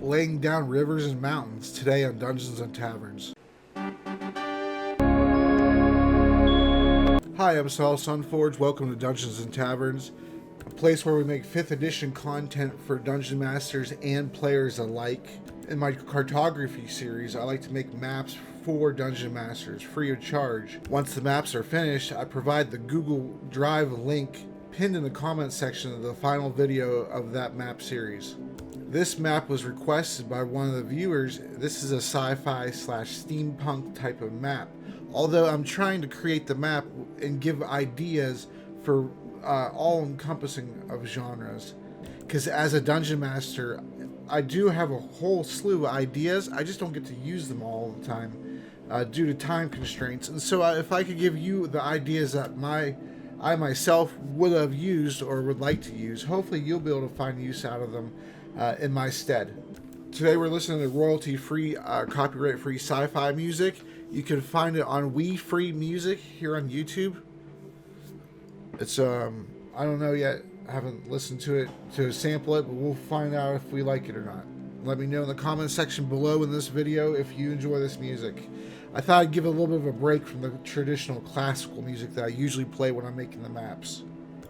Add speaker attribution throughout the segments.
Speaker 1: laying down rivers and mountains today on Dungeons and Taverns. Hi, I'm Saul Sunforge. Welcome to Dungeons and Taverns, a place where we make 5th edition content for dungeon masters and players alike. In my cartography series, I like to make maps for dungeon masters free of charge. Once the maps are finished, I provide the Google Drive link pinned in the comments section of the final video of that map series. This map was requested by one of the viewers. This is a sci-fi / steampunk type of map. Although I'm trying to create the map and give ideas for all-encompassing of genres. Because as a dungeon master, I do have a whole slew of ideas. I just don't get to use them all the time due to time constraints. And so if I could give you the ideas that I myself would have used or would like to use, hopefully you'll be able to find use out of them in my stead. Today we're listening to royalty-free, copyright-free sci-fi music. You can find it on We Free Music here on YouTube. It's I don't know yet. I haven't listened to it to sample it, but we'll find out if we like it or not. Let me know in the comments section below in this video if you enjoy this music. I thought I'd give a little bit of a break from the traditional classical music that I usually play when I'm making the maps.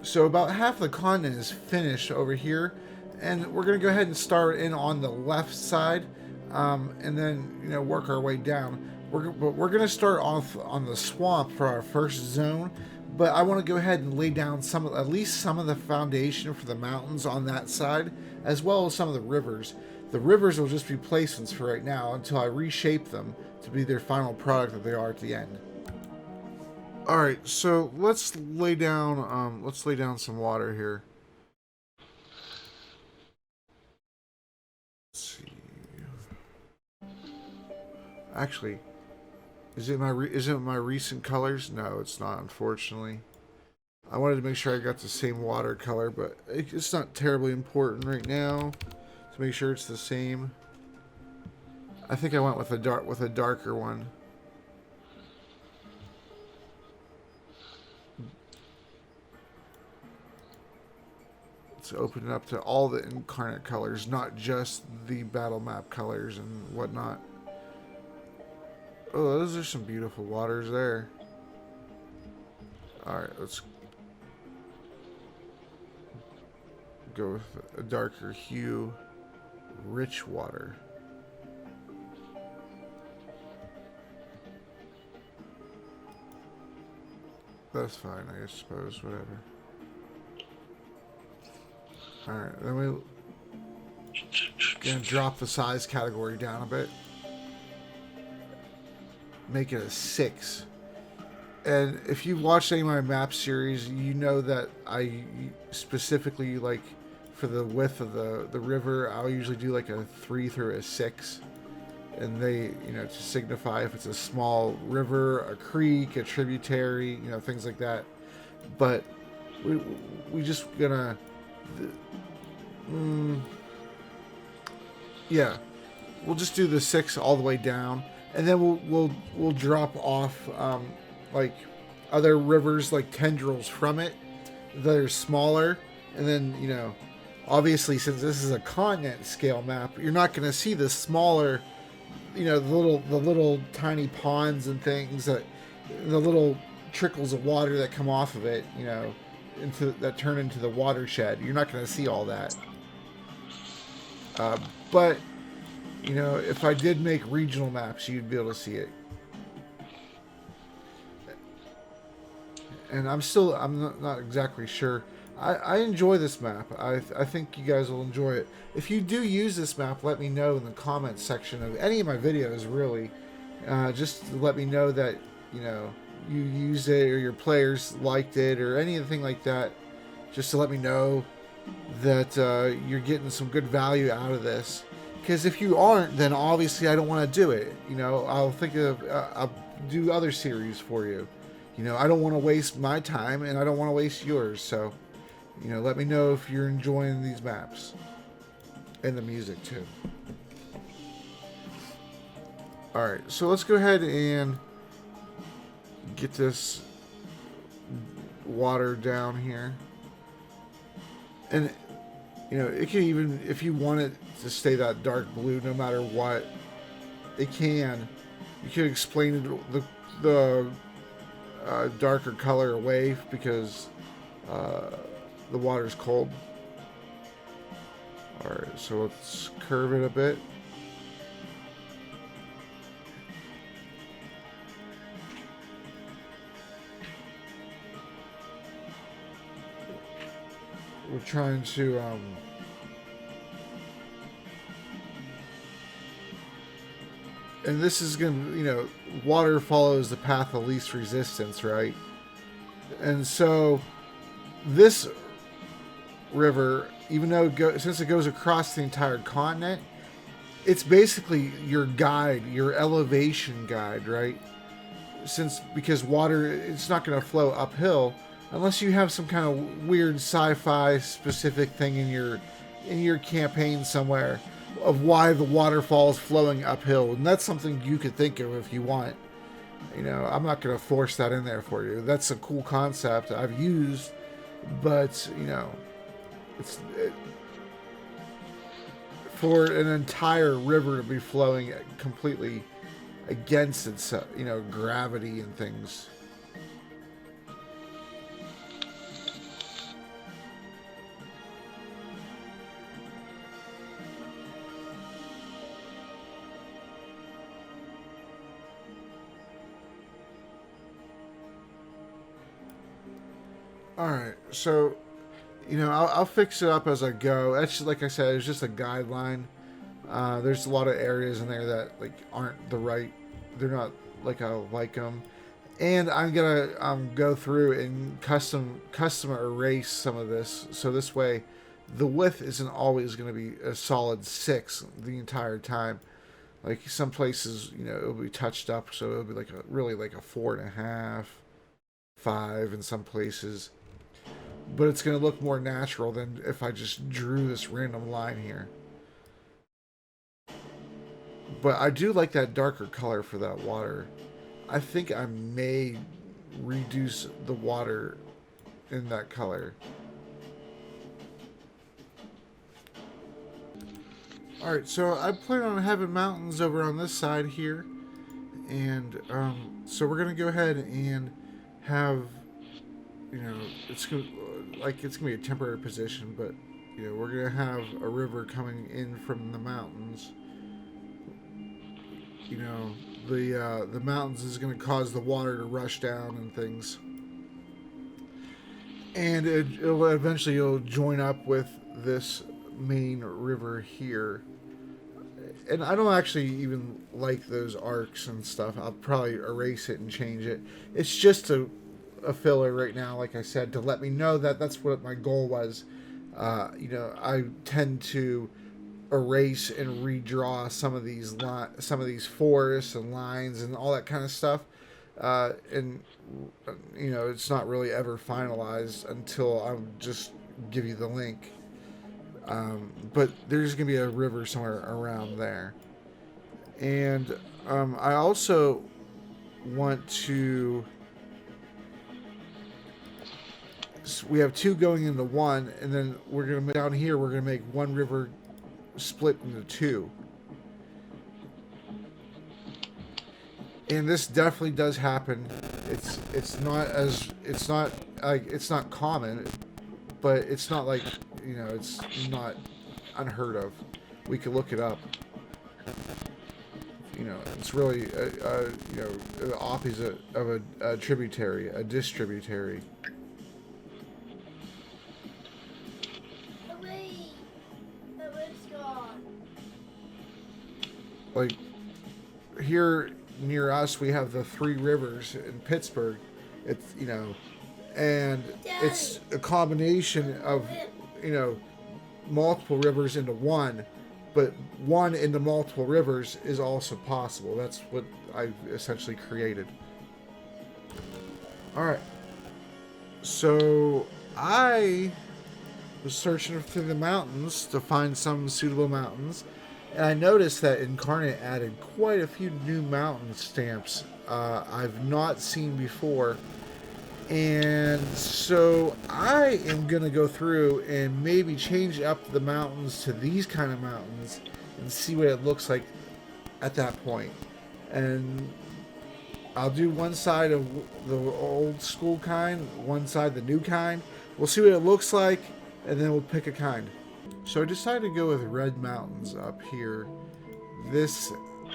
Speaker 1: So about half the content is finished over here, and we're going to go ahead and start in on the left side, and then work our way down. We're going to start off on the swamp for our first zone, but I want to go ahead and lay down at least some of the foundation for the mountains on that side, as well as some of the rivers. The rivers will just be placements for right now until I reshape them to be their final product that they are at the end. All right, so let's lay down some water here. Let's see. Actually, is it my recent colors? No, it's not, unfortunately. I wanted to make sure I got the same water color, but it's not terribly important right now to make sure it's the same. I think I went with a darker one. Let's open it up to all the incarnate colors, not just the battle map colors and whatnot. Oh, those are some beautiful waters there. Alright, let's go with a darker hue. Rich water. That's fine, I suppose, whatever. Alright, then we're gonna drop the size category down a bit. Make it a 6. And if you've watched any of my map series, you know that I specifically, like, for the width of the river, I'll usually do like a 3 through a 6. And they, to signify if it's a small river, a creek, a tributary, things like that. But we just gonna, yeah, we'll just do the 6 all the way down, and then we'll drop off like other rivers, like tendrils from it that are smaller, and then obviously since this is a continent scale map, you're not gonna see the smaller. The little tiny ponds and things the little trickles of water that come off of it, that turn into the watershed. You're not going to see all that. But if I did make regional maps, you'd be able to see it. And I'm not exactly sure. I enjoy this map. I think you guys will enjoy it. If you do use this map, let me know in the comments section of any of my videos, really. Just to let me know that, you used it or your players liked it or anything like that. Just to let me know that you're getting some good value out of this. Because if you aren't, then obviously I don't want to do it. I'll do other series for you. I don't want to waste my time and I don't want to waste yours, so... let me know if you're enjoying these maps. And the music, too. Alright, so let's go ahead and get this water down here. And You know, it can even, if you want it to stay that dark blue no matter what, it can. You can explain it, the darker color away because uh, the water's cold. Alright, so let's curve it a bit. We're trying to and this is gonna, you know, water follows the path of least resistance, right? And so this river, even though since it goes across the entire continent, it's basically your guide, your elevation guide, right? Because water, it's not going to flow uphill unless you have some kind of weird sci-fi specific thing in your campaign somewhere of why the waterfall is flowing uphill, and that's something you could think of if you want. You know, I'm not going to force that in there for you. That's a cool concept I've used, but you know, for an entire river to be flowing completely against its, you know, gravity and things. All right, so you know, I'll fix it up as I go. That's, like I said, it's just a guideline. There's a lot of areas in there that like aren't the right. They're not like I like them, and I'm gonna go through and custom erase some of this, so this way, the width isn't always going to be a solid 6 the entire time. Like some places, you know, it'll be touched up, so it'll be like really like a 4.5, 5 in some places. But it's going to look more natural than if I just drew this random line here. But I do like that darker color for that water. I think I may reduce the water in that color. Alright, so I plan on having mountains over on this side here. And so we're going to go ahead and have, you know, it's going to be a temporary position, but you know, we're going to have a river coming in from the mountains. You know, the mountains is going to cause the water to rush down and things, and it'll join up with this main river here. And I don't actually even like those arcs and stuff. I'll probably erase it and change it. It's just a filler right now, like I said, to let me know that that's what my goal was. You know, I tend to erase and redraw some of these forests and lines and all that kind of stuff, and you know, it's not really ever finalized until I just give you the link. But there's gonna be a river somewhere around there, and I also want to. We have 2 going into 1, and then we're gonna down here. We're gonna make 1 river split into 2, and this definitely does happen. It's not common, but it's not like, you know, it's not unheard of. We could look it up. You know, it's really you know, the opposite of a tributary, a distributary. Like here near us, we have the 3 rivers in Pittsburgh. It's, you know, and it's a combination of, you know, multiple rivers into one, but one into multiple rivers is also possible. That's what I've essentially created. All right, so I was searching through the mountains to find some suitable mountains. And I noticed that Incarnate added quite a few new mountain stamps I've not seen before. And so I am going to go through and maybe change up the mountains to these kind of mountains and see what it looks like at that point. And I'll do one side of the old school kind, one side the new kind. We'll see what it looks like, and then we'll pick a kind. So I decided to go with red mountains up here. This,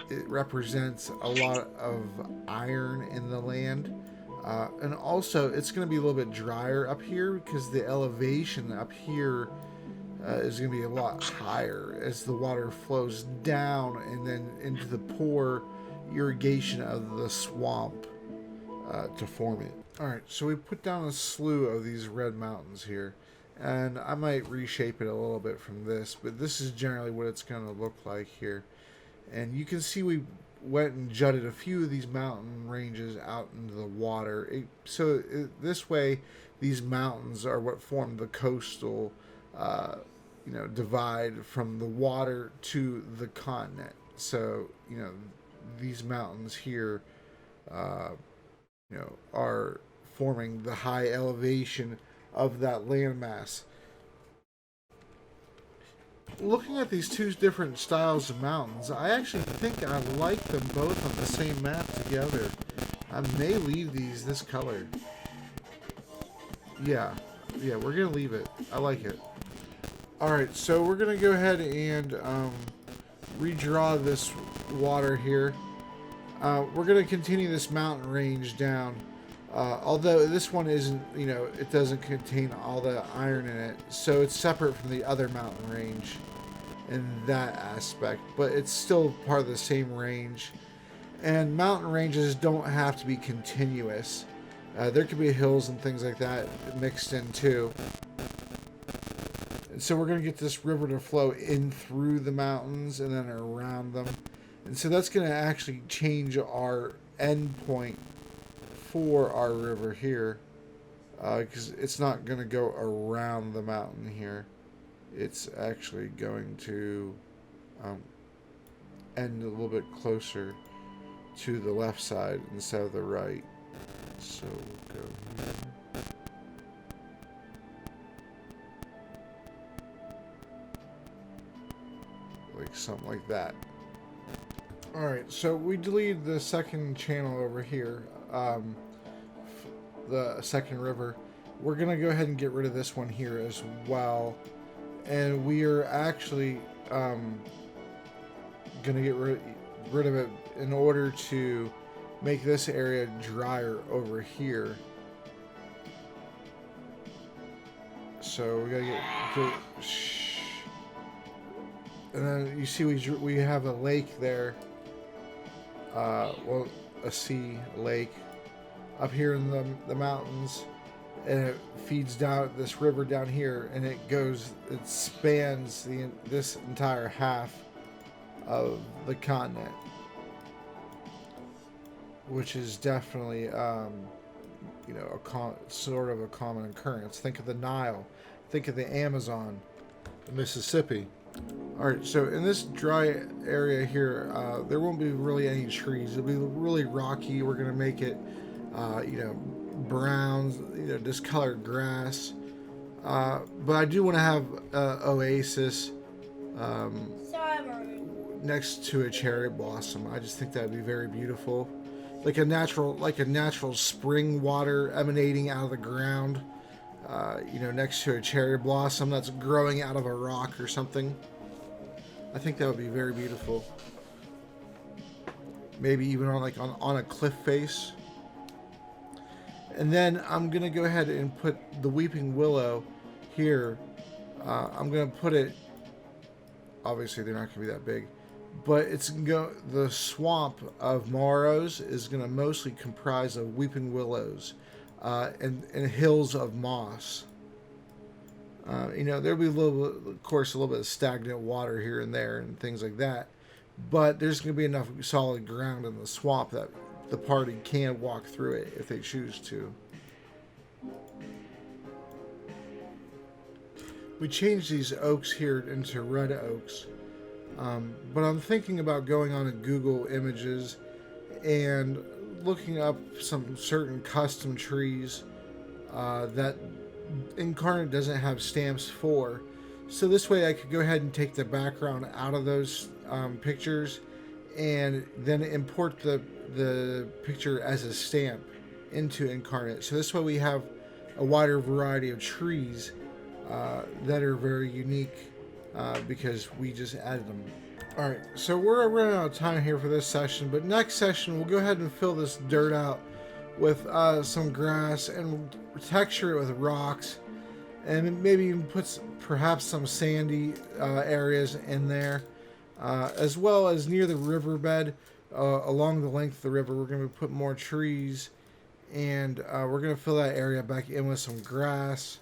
Speaker 1: it represents a lot of iron in the land. And also, it's going to be a little bit drier up here because the elevation up here is going to be a lot higher as the water flows down and then into the poor irrigation of the swamp to form it. Alright, so we put down a slew of these red mountains here, and I might reshape it a little bit from this, but this is generally what it's going to look like here. And you can see we went and jutted a few of these mountain ranges out into the water. This way, these mountains are what form the coastal divide from the water to the continent. So, these mountains here, are forming the high elevation of that landmass. Looking at these two different styles of mountains, I actually think I like them both on the same map together. I may leave these this color. Yeah, we're going to leave it. I like it. Alright, so we're going to go ahead and redraw this water here. We're going to continue this mountain range down. Although this one isn't, it doesn't contain all the iron in it. So it's separate from the other mountain range in that aspect. But it's still part of the same range. And mountain ranges don't have to be continuous. There could be hills and things like that mixed in too. And so we're going to get this river to flow in through the mountains and then around them. And so that's going to actually change our end point for our river here, because it's not going to go around the mountain here. It's actually going to end a little bit closer to the left side instead of the right. So we'll go here. Like something like that. Alright, so we deleted the second channel over here, the second river. We're going to go ahead and get rid of this one here as well. And we are actually going to get rid of it in order to make this area drier over here. So we got to get and then you see we have a lake there. Well, a sea lake up here in the mountains, and it feeds down this river down here, and it spans this entire half of the continent, which is definitely sort of a common occurrence. Think of the Nile, think of the Amazon, the Mississippi. Alright, so in this dry area here, there won't be really any trees. It'll be really rocky. We're going to make it, brown, discolored grass. But I do want to have oasis next to a cherry blossom. I just think that would be very beautiful. Like a natural spring water emanating out of the ground. Next to a cherry blossom that's growing out of a rock or something. I think that would be very beautiful. Maybe even on a cliff face. And then I'm gonna go ahead and put the weeping willow here. I'm gonna put it. Obviously, they're not gonna be that big, but the swamp of Maros is gonna mostly comprise of weeping willows. And hills of moss. There'll be a little bit of stagnant water here and there and things like that, but there's going to be enough solid ground in the swamp that the party can walk through it if they choose to. We changed these oaks here into red oaks, but I'm thinking about going on to Google Images and looking up some certain custom trees that Incarnate doesn't have stamps for. So this way I could go ahead and take the background out of those pictures and then import the picture as a stamp into Incarnate. So this way we have a wider variety of trees that are very unique because we just added them. Alright, so we're running out of time here for this session, but next session we'll go ahead and fill this dirt out with some grass and texture it with rocks, and maybe even put perhaps some sandy areas in there, as well as near the riverbed, along the length of the river. We're going to put more trees, and we're going to fill that area back in with some grass,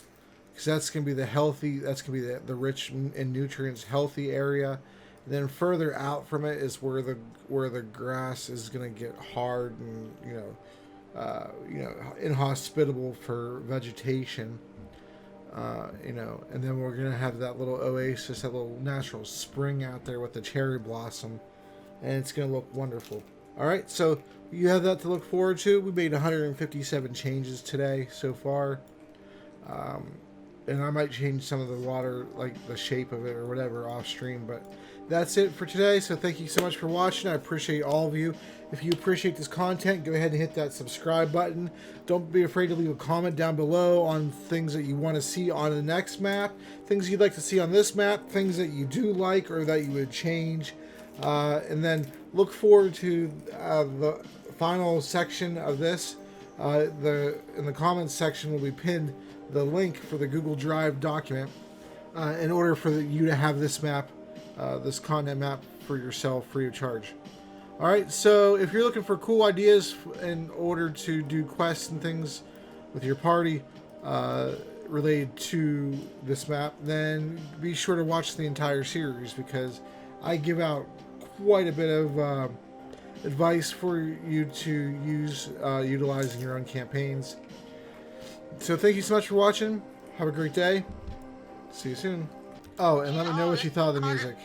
Speaker 1: because that's going to be the healthy, that's going to be the rich in nutrients, healthy area. And then further out from it is where the grass is going to get hard and inhospitable for vegetation. And then we're gonna have that little oasis, that little natural spring out there with the cherry blossom, and it's gonna look wonderful. All right, so you have that to look forward to. We made 157 changes today so far, and I might change some of the water, like the shape of it or whatever, off stream, but that's it for today. So thank you so much for watching. I appreciate all of you. If you appreciate this content, go ahead and hit that subscribe button. Don't be afraid to leave a comment down below on things that you want to see on the next map, things you'd like to see on this map, things that you do like or that you would change. And then look forward to the final section of this. In the comments section will be pinned the link for the Google Drive document in order for you to have this map, this content map for yourself free of charge. Alright, so if you're looking for cool ideas in order to do quests and things with your party related to this map, then be sure to watch the entire series, because I give out quite a bit of advice for you to use utilizing your own campaigns. So thank you so much for watching. Have a great day. See you soon. Oh, and let me know what you thought of the music.